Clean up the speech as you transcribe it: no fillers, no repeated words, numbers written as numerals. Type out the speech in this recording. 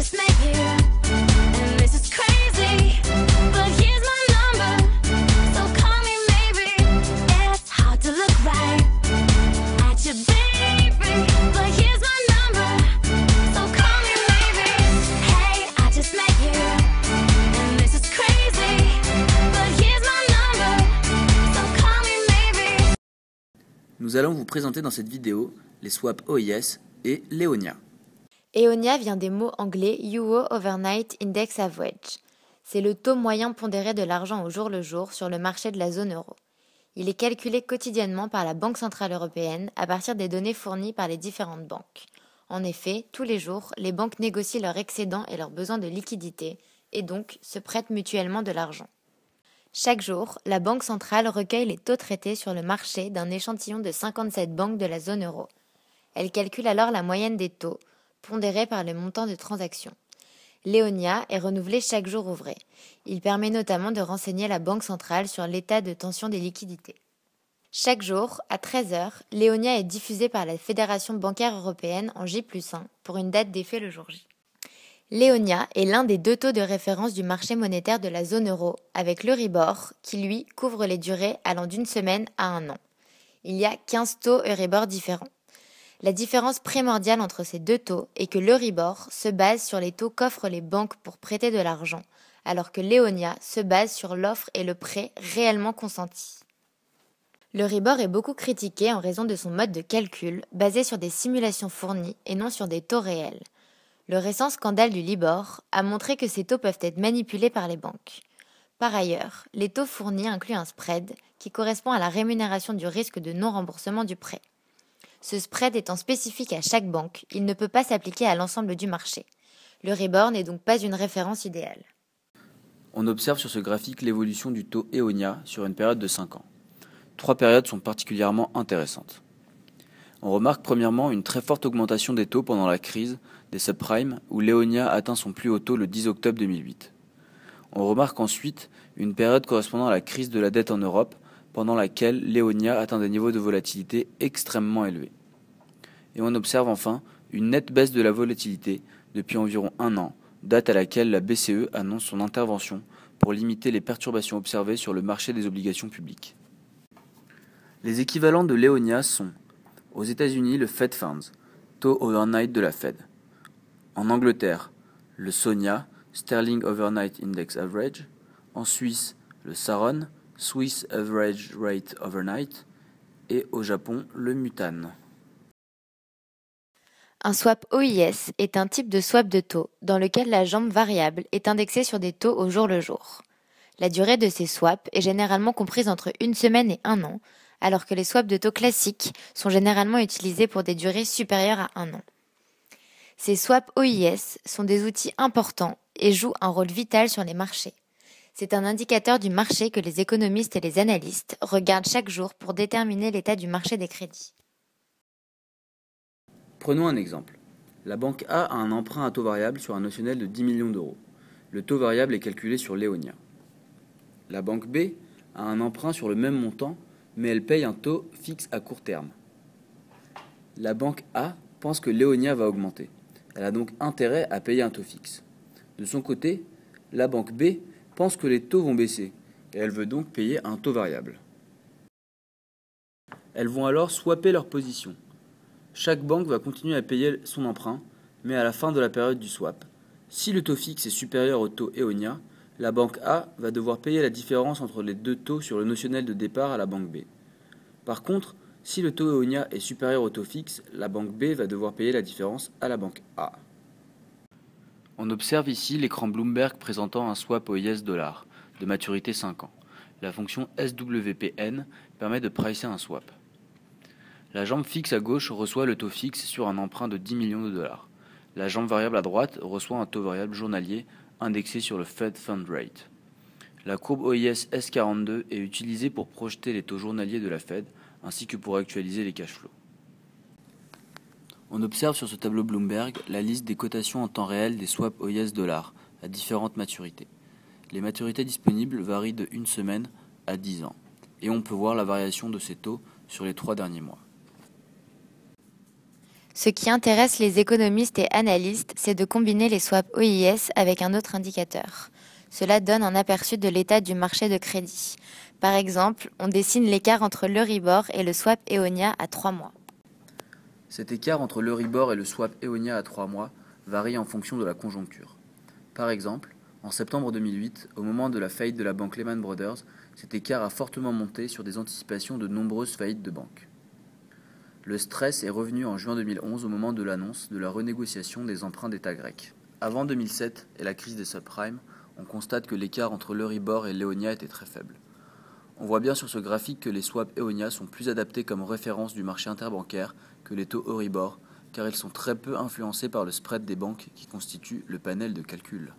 just met you, and this is crazy, but here's my number, so call me maybe. It's hard to look right at your baby, but here's my number, so call me maybe. Hey, I just met you, and this is crazy, but here's my number, so call me maybe. Nous allons vous présenter dans cette vidéo les swaps OIS et l'EONIA. EONIA vient des mots anglais Euro Overnight Index Average. C'est le taux moyen pondéré de l'argent au jour le jour sur le marché de la zone euro. Il est calculé quotidiennement par la Banque Centrale Européenne à partir des données fournies par les différentes banques. En effet, tous les jours, les banques négocient leurs excédents et leurs besoins de liquidité et donc se prêtent mutuellement de l'argent. Chaque jour, la Banque Centrale recueille les taux traités sur le marché d'un échantillon de 57 banques de la zone euro. Elle calcule alors la moyenne des taux, pondéré par le montant de transaction. L'EONIA est renouvelé chaque jour ouvré. Il permet notamment de renseigner la Banque centrale sur l'état de tension des liquidités. Chaque jour, à 13h, l'EONIA est diffusée par la Fédération bancaire européenne en J+1 pour une date d'effet le jour J. L'EONIA est l'un des deux taux de référence du marché monétaire de la zone euro, avec l'Euribor, qui lui couvre les durées allant d'une semaine à un an. Il y a 15 taux Euribor différents. La différence primordiale entre ces deux taux est que l'Euribor se base sur les taux qu'offrent les banques pour prêter de l'argent, alors que l'EONIA se base sur l'offre et le prêt réellement consentis. L'Euribor est beaucoup critiqué en raison de son mode de calcul, basé sur des simulations fournies et non sur des taux réels. Le récent scandale du Libor a montré que ces taux peuvent être manipulés par les banques. Par ailleurs, les taux fournis incluent un spread qui correspond à la rémunération du risque de non-remboursement du prêt. Ce spread étant spécifique à chaque banque, il ne peut pas s'appliquer à l'ensemble du marché. L'Euribor n'est donc pas une référence idéale. On observe sur ce graphique l'évolution du taux EONIA sur une période de 5 ans. 3 périodes sont particulièrement intéressantes. On remarque premièrement une très forte augmentation des taux pendant la crise des subprimes où l'EONIA atteint son plus haut taux le 10 octobre 2008. On remarque ensuite une période correspondant à la crise de la dette en Europe pendant laquelle l'EONIA atteint des niveaux de volatilité extrêmement élevés. Et on observe enfin une nette baisse de la volatilité depuis environ un an, date à laquelle la BCE annonce son intervention pour limiter les perturbations observées sur le marché des obligations publiques. Les équivalents de l'EONIA sont aux États-Unis le Fed Funds, taux overnight de la Fed. En Angleterre, le SONIA, Sterling Overnight Index Average. En Suisse, le SARON, Swiss Average Rate Overnight, et au Japon, le MUTAN. Un swap OIS est un type de swap de taux dans lequel la jambe variable est indexée sur des taux au jour le jour. La durée de ces swaps est généralement comprise entre une semaine et un an, alors que les swaps de taux classiques sont généralement utilisés pour des durées supérieures à un an. Ces swaps OIS sont des outils importants et jouent un rôle vital sur les marchés. C'est un indicateur du marché que les économistes et les analystes regardent chaque jour pour déterminer l'état du marché des crédits. Prenons un exemple. La banque A a un emprunt à taux variable sur un notionnel de 10 millions d'euros. Le taux variable est calculé sur l'EONIA. La banque B a un emprunt sur le même montant, mais elle paye un taux fixe à court terme. La banque A pense que l'EONIA va augmenter. Elle a donc intérêt à payer un taux fixe. De son côté, la banque B pense que les taux vont baisser et elle veut donc payer un taux variable. Elles vont alors swapper leur position. Chaque banque va continuer à payer son emprunt, mais à la fin de la période du swap. Si le taux fixe est supérieur au taux EONIA, la banque A va devoir payer la différence entre les deux taux sur le notionnel de départ à la banque B. Par contre, si le taux EONIA est supérieur au taux fixe, la banque B va devoir payer la différence à la banque A. On observe ici l'écran Bloomberg présentant un swap OIS dollar de maturité 5 ans. La fonction SWPN permet de pricer un swap. La jambe fixe à gauche reçoit le taux fixe sur un emprunt de 10 millions de dollars. La jambe variable à droite reçoit un taux variable journalier indexé sur le Fed Fund Rate. La courbe OIS S42 est utilisée pour projeter les taux journaliers de la Fed ainsi que pour actualiser les cash flows. On observe sur ce tableau Bloomberg la liste des cotations en temps réel des swaps OIS dollars à différentes maturités. Les maturités disponibles varient de 1 semaine à 10 ans et on peut voir la variation de ces taux sur les 3 derniers mois. Ce qui intéresse les économistes et analystes, c'est de combiner les swaps OIS avec un autre indicateur. Cela donne un aperçu de l'état du marché de crédit. Par exemple, on dessine l'écart entre l'Euribor et le swap Eonia à 3 mois. Cet écart entre l'Euribor et le swap Eonia à 3 mois varie en fonction de la conjoncture. Par exemple, en septembre 2008, au moment de la faillite de la banque Lehman Brothers, cet écart a fortement monté sur des anticipations de nombreuses faillites de banques. Le stress est revenu en juin 2011 au moment de l'annonce de la renégociation des emprunts d'État grecs. Avant 2007 et la crise des subprimes, on constate que l'écart entre l'Euribor et l'Eonia était très faible. On voit bien sur ce graphique que les swaps Eonia sont plus adaptés comme référence du marché interbancaire que les taux Euribor, car ils sont très peu influencés par le spread des banques qui constitue le panel de calcul.